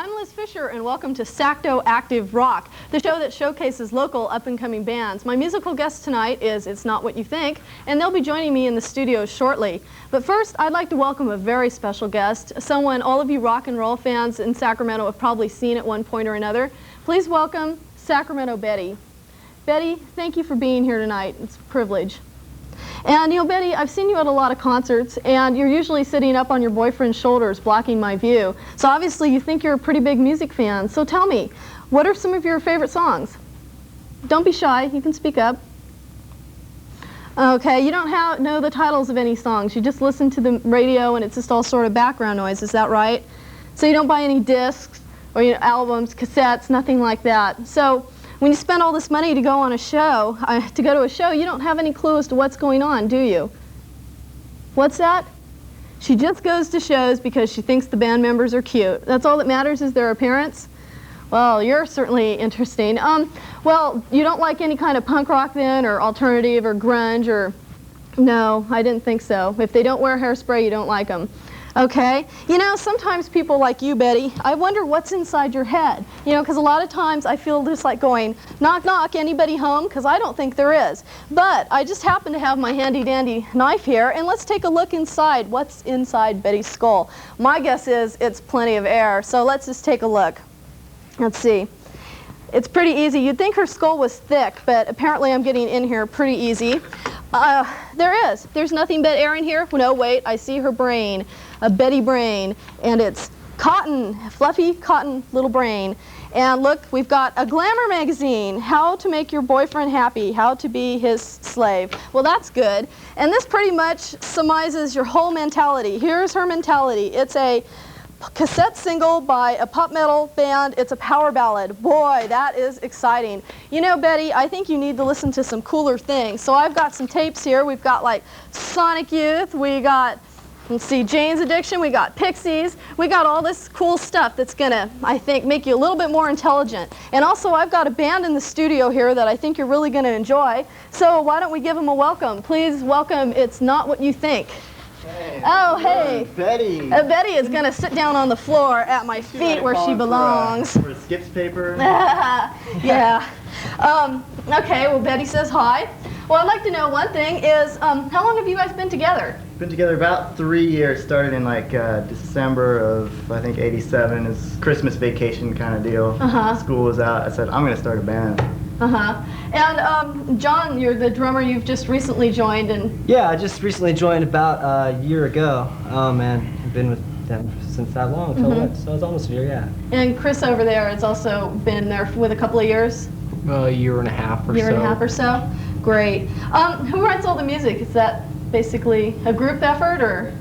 I'm Liz Fisher, and welcome to Sacto Active Rock, the show that showcases local up-and-coming bands. My musical guest tonight is It's Not What You Think, and they'll be joining me in the studio shortly. But first, I'd like to welcome a very special guest, someone all of you rock and roll fans in Sacramento have probably seen at one point or another. Please welcome Sacramento Betty. Betty, thank you for being here tonight. It's a privilege. And you know, Betty, I've seen you at a lot of concerts, and you're usually sitting up on your boyfriend's shoulders blocking my view. So obviously you think you're a pretty big music fan. So tell me, what are some of your favorite songs? Don't be shy, you can speak up. Okay, you don't know the titles of any songs. You just listen to the radio and it's just all sort of background noise, is that right? So you don't buy any discs or albums, cassettes, nothing like that. So when you spend all this money to go on a show, you don't have any clue as to what's going on, do you? What's that? She just goes to shows because she thinks the band members are cute. That's all that matters is their appearance? Well, you're certainly interesting. Well, you don't like any kind of punk rock then, or alternative, or grunge, or... No, I didn't think so. If they don't wear hairspray, you don't like them. Okay, you know, sometimes people like you, Betty, I wonder what's inside your head. You know, because a lot of times I feel just like going, knock, knock, anybody home? Because I don't think there is. But I just happen to have my handy-dandy knife here, and let's take a look inside. What's inside Betty's skull? My guess is it's plenty of air, so let's just take a look. Let's see. It's pretty easy. You'd think her skull was thick, but apparently I'm getting in here pretty easy. There's nothing but air in here. No, wait, I see her brain, a Betty brain, and it's cotton, fluffy cotton little brain. And look, we've got a glamour magazine, How to Make Your Boyfriend Happy, How to Be His Slave. Well, that's good. And this pretty much surmises your whole mentality. Here's her mentality. It's a cassette single by a pop metal band. It's a power ballad. Boy, that is exciting. You know, Betty, I think you need to listen to some cooler things. So I've got some tapes here. We've got like Sonic Youth. We got, let's see, Jane's Addiction. We got Pixies. We got all this cool stuff that's gonna, I think, make you a little bit more intelligent. And also, I've got a band in the studio here that I think you're really gonna enjoy. So why don't we give them a welcome? Please welcome It's Not What You Think. Hey, oh, hey. Betty. Betty is going to sit down on the floor at my feet where she belongs. For Skip's paper. Yeah. Okay, well, Betty says hi. Well, I'd like to know one thing is, how long have you guys been together? Been together about 3 years. Started in like December of, I think, '87. It's Christmas vacation kind of deal. School was out. I said, I'm going to start a band. And John, you're the drummer. You've just recently joined, and yeah, I just recently joined about a year ago. Oh man, I've been with them since that long. So it's almost a year, yeah. And Chris over there has also been there with a couple of years. A year and a half or so. Year and a half or so. Great. Who writes all the music? Is that basically a group effort, or?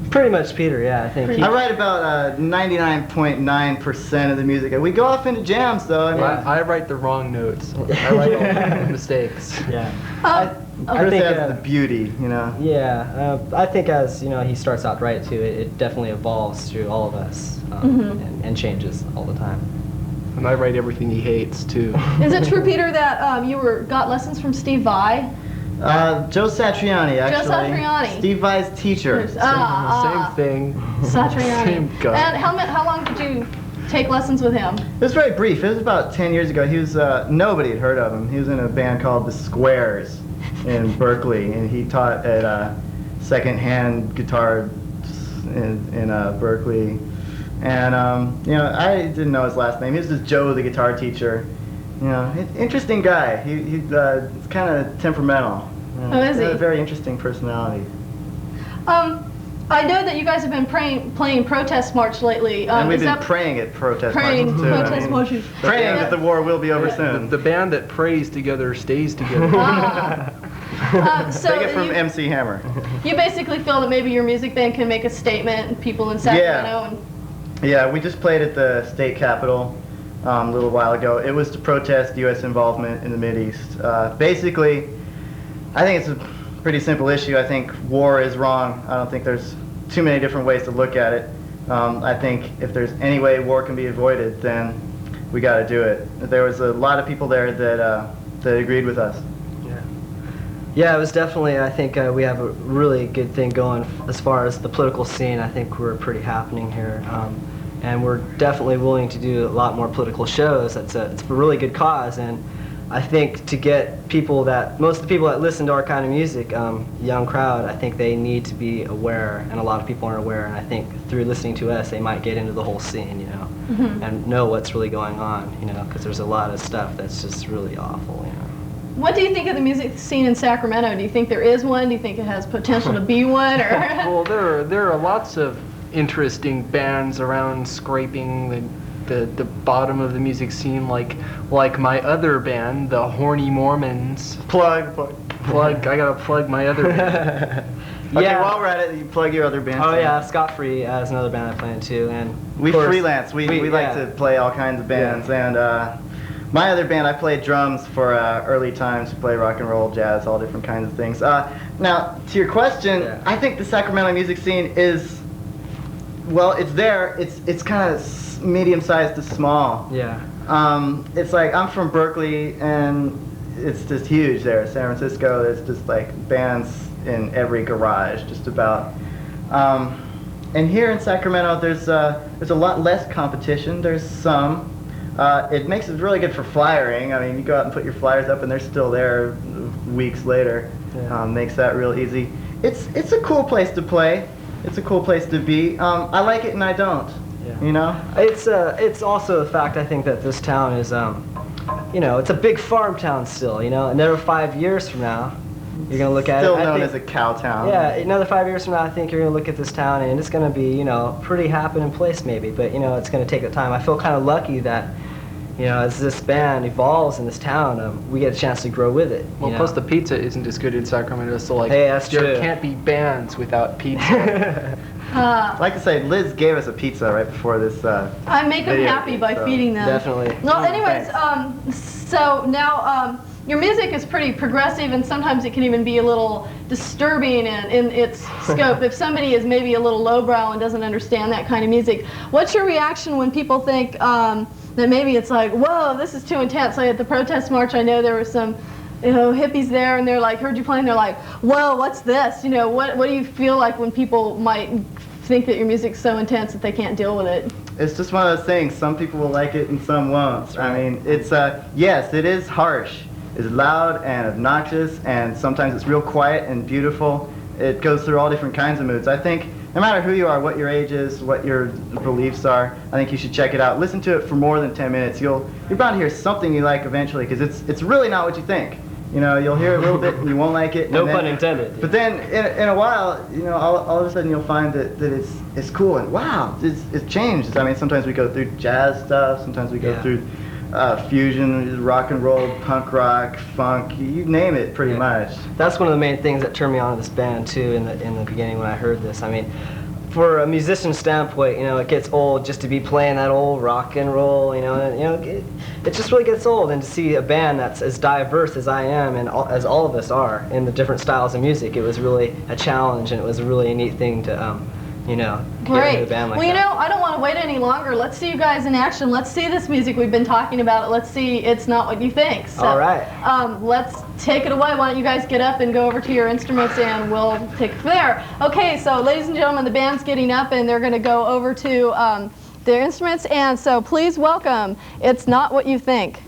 Pretty much Peter, yeah, I think. I write about 99.9% of the music. We go off into jams, though. I write the wrong notes. I write all the mistakes. Yeah. I think that's the beauty, you know. Yeah, I think as you know, he starts out right too. It definitely evolves through all of us and changes all the time. And I write everything he hates too. Is it true, Peter, that you got lessons from Steve Vai? Joe Satriani, actually. Joe Satriani. Steve Vai's teacher. Same thing. Satriani. Same guy. And how long did you take lessons with him? It was very brief. It was about 10 years ago. He was, nobody had heard of him. He was in a band called The Squares in Berkeley, and he taught at second-hand guitar in Berkeley. And, you know, I didn't know his last name. He was just Joe, the guitar teacher. You know, interesting guy. He's kind of temperamental. Oh, is he? A very interesting personality. I know that you guys have been playing protest march lately. And we've been praying at protest marches too. Protest marches. Praying that the war will be over soon. The band that prays together stays together. So take it from MC Hammer. You basically feel that maybe your music band can make a statement, and people in Sacramento. Yeah, we just played at the state capitol a little while ago. It was to protest U.S. involvement in the Mideast. Basically, I think it's a pretty simple issue. I think war is wrong. I don't think there's too many different ways to look at it. I think if there's any way war can be avoided, then we got to do it. There was a lot of people there that agreed with us. Yeah, it was definitely, I think we have a really good thing going as far as the political scene. I think we're pretty happening here. and we're definitely willing to do a lot more political shows. It's a really good cause, and I think to get most of the people that listen to our kind of music, young crowd, I think they need to be aware, and a lot of people aren't aware, and I think through listening to us, they might get into the whole scene, you know, and know what's really going on, you know, because there's a lot of stuff that's just really awful, you know. What do you think of the music scene in Sacramento? Do you think there is one? Do you think it has potential to be one? Or Well, there are lots of interesting bands around scraping the bottom of the music scene, like my other band, the Horny Mormons. Plug. I gotta plug my other band. Okay, Yeah. while we're at it, you plug your other bands. Oh yeah, Scott Free is another band I play in too, and We of course, freelance. We like to play all kinds of bands, and my other band, I played drums for early times. We play rock and roll, jazz, all different kinds of things. Now, to your question, Yeah. I think the Sacramento music scene is, well, it's there. It's kind of medium-sized to small. Yeah. It's like I'm from Berkeley, and it's just huge there. San Francisco, there's just like bands in every garage, just about. And here in Sacramento, there's a lot less competition. There's some. It makes it really good for flyering. I mean, you go out and put your flyers up, and they're still there weeks later. Yeah. Makes that real easy. It's a cool place to play. It's a cool place to be. I like it, and I don't. Yeah. You know. It's also the fact, I think, that this town is, you know, it's a big farm town still, you know. Another 5 years from now, you're going to look at Still it. known as a cow town. Yeah, another 5 years from now, I think you're going to look at this town, and it's going to be, you know, pretty happening place maybe, but, you know, it's going to take the time. I feel kind of lucky that, you know, as this band evolves in this town, we get a chance to grow with it. Well, plus the pizza isn't as good in Sacramento, so like Hey, that's there true. can't be bands without pizza. I'd like to say Liz gave us a pizza right before this. I make them video, happy by so feeding them. Definitely. Well, anyways, Thanks. so now your music is pretty progressive, and sometimes it can even be a little disturbing in its scope. If somebody is maybe a little lowbrow and doesn't understand that kind of music, what's your reaction when people think that maybe it's like, whoa, this is too intense? Like at the protest march, I know there were some, you know, hippies there, and they're like, heard you playing, they're like, whoa, what's this? You know, what do you feel like when people might think that your music's so intense that they can't deal with it? It's just one of those things. Some people will like it and some won't. I mean, it's yes, it is harsh. It's loud and obnoxious, and sometimes it's real quiet and beautiful. It goes through all different kinds of moods. I think no matter who you are, what your age is, what your beliefs are, I think you should check it out. Listen to it for more than 10 minutes. You're bound to hear something you like eventually, because it's really not what you think. You know, you'll hear a little bit and you won't like it. No and then, pun intended. But then in a while, you know, all of a sudden you'll find that it's cool, and wow, it's changed. I mean, sometimes we go through jazz stuff, sometimes we go Yeah. through fusion, rock and roll, punk rock, funk, you name it pretty Yeah. much. That's one of the main things that turned me on to this band too in the beginning when I heard this. I mean, for a musician standpoint, you know, it gets old just to be playing that old rock and roll, you know, it just really gets old. And to see a band that's as diverse as I am and as all of us are in the different styles of music, it was really a challenge, and it was really a neat thing to, you know, get into Great. a band like Well, you that. know, I don't want to wait any longer. Let's see you guys in action. Let's see this music. We've been talking about it. Let's see It's Not What You Think. So, All right. Let's take it away. Why don't you guys get up and go over to your instruments, and we'll take it from there. Okay, so ladies and gentlemen, the band's getting up, and they're going to go over to their instruments. And so please welcome It's Not What You Think.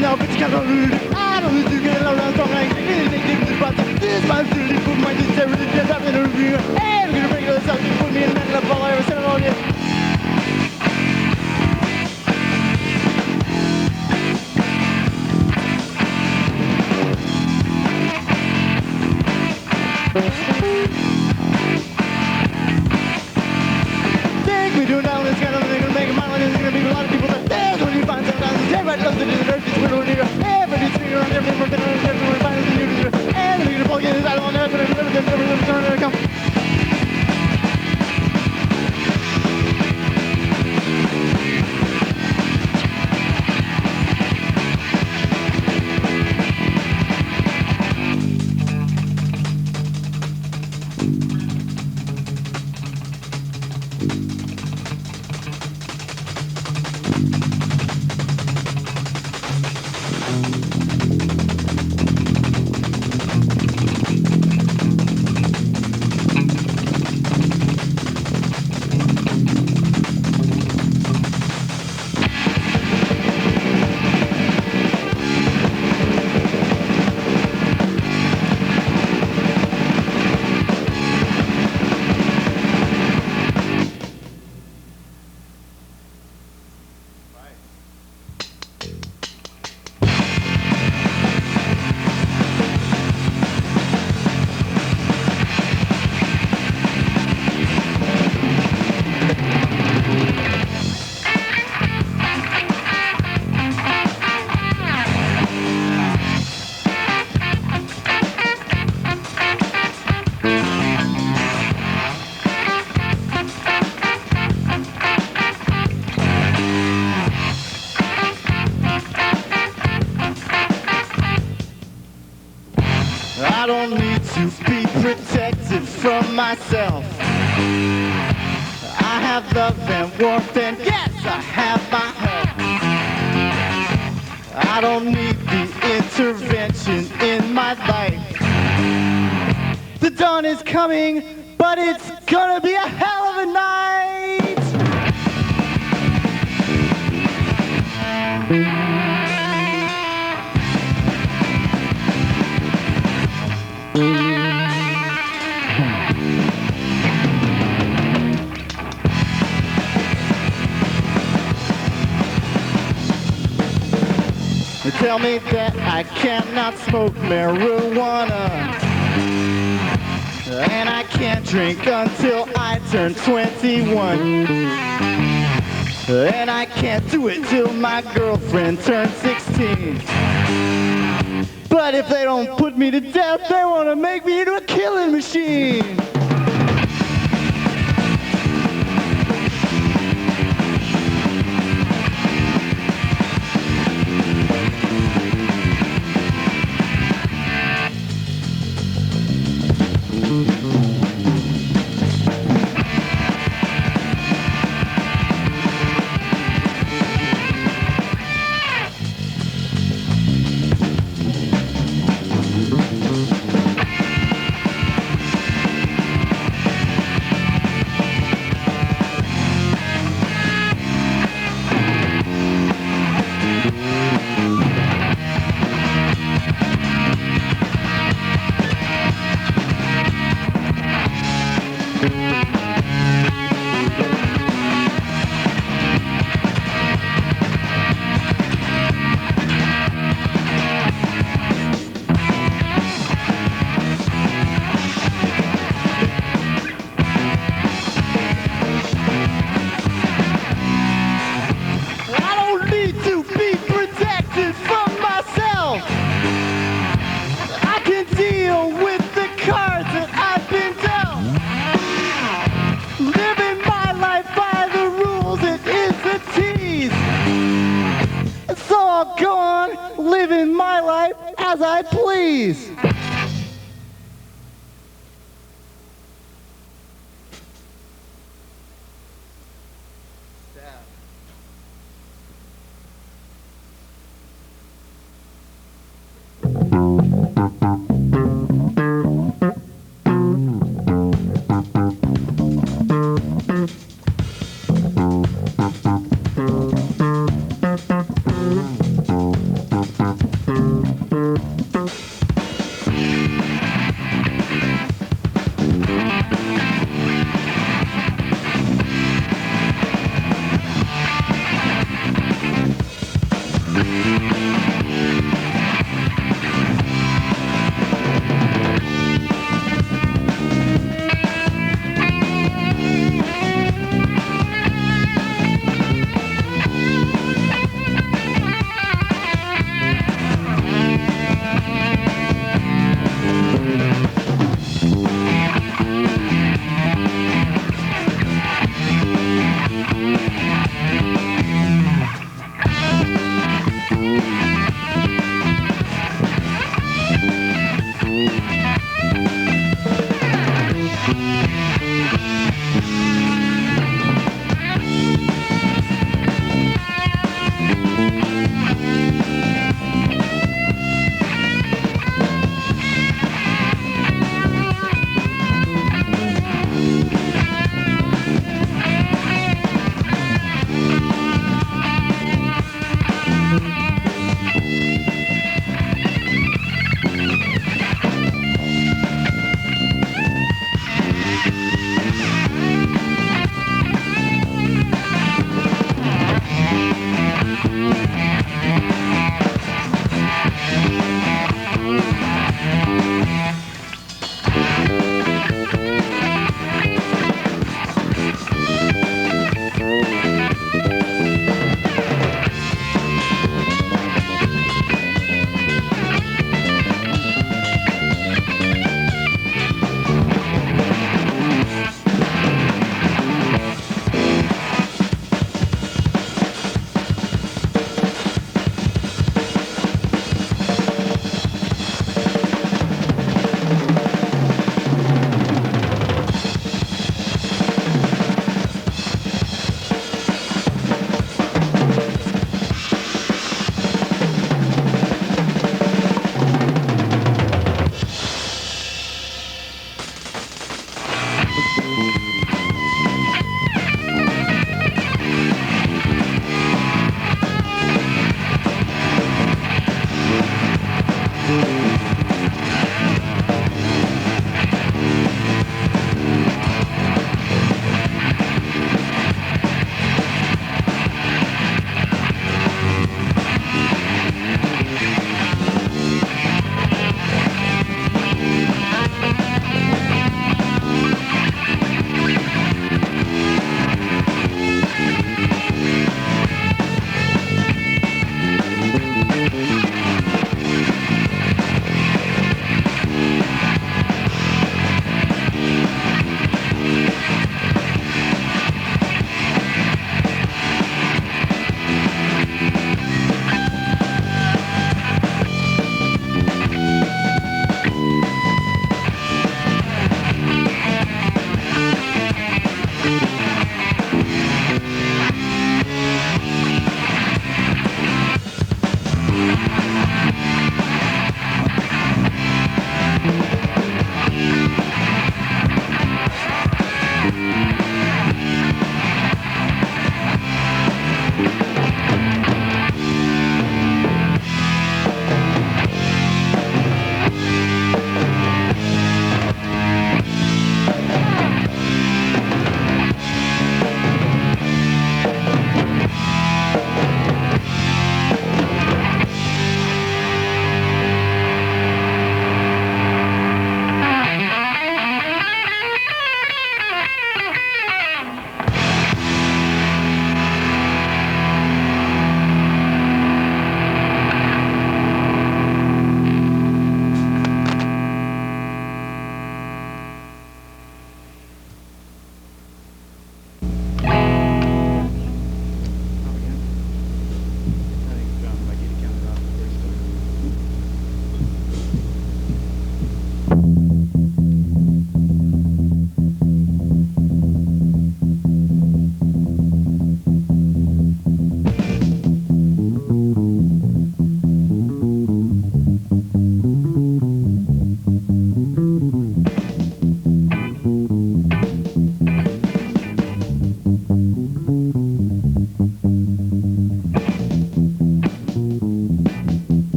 Now, but you can't I don't do get around from like this my silly put my sincerity just up in a review. Hey, I'm gonna bring this up to put me in the middle of all I ever said on you. Take me doing down this kind of thing, gonna make a mile, and there's gonna be a lot of people that dance when you find sometimes. Everybody loves it in the earth, it's weird when you go. Everybody's figuring around everything, everyone finds the new. And we're gonna plug in this out on there, but never come. I don't need to be protected from myself. I have love and warmth, and yes, I have my help. I don't need the intervention in my life. The dawn is coming, but it's gonna be a hell of a night. They tell me that I cannot smoke marijuana, and I can't drink until I turn 21, and I can't do it till my girlfriend turns 16. But if they don't put me to death, they want to make me into a killing machine. Living my life as I please.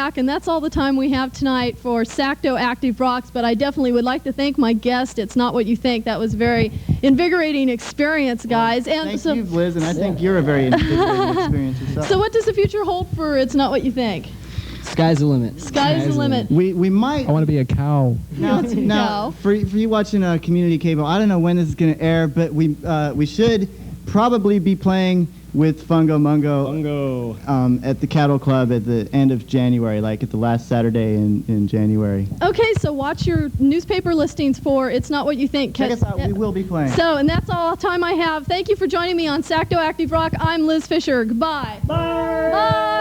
back, and that's all the time we have tonight for Sacto Active Rocks, but I definitely would like to thank my guest. It's Not What You Think. That was a very invigorating experience, guys. And Thank you, Liz, and I think you're a very invigorating experience yourself. So what does the future hold for It's Not What You Think? Sky's the limit. Sky's the limit. We might... I want to be a cow. Now, for you watching community cable, I don't know when this is going to air, but we should probably be playing with Fungo Mungo at the Cattle Club at the end of January, like at the last Saturday in January. Okay, so watch your newspaper listings for It's Not What You Think. Check us out. We will be playing. So, and that's all the time I have. Thank you for joining me on Sacto Active Rock. I'm Liz Fisher. Goodbye. Bye. Bye.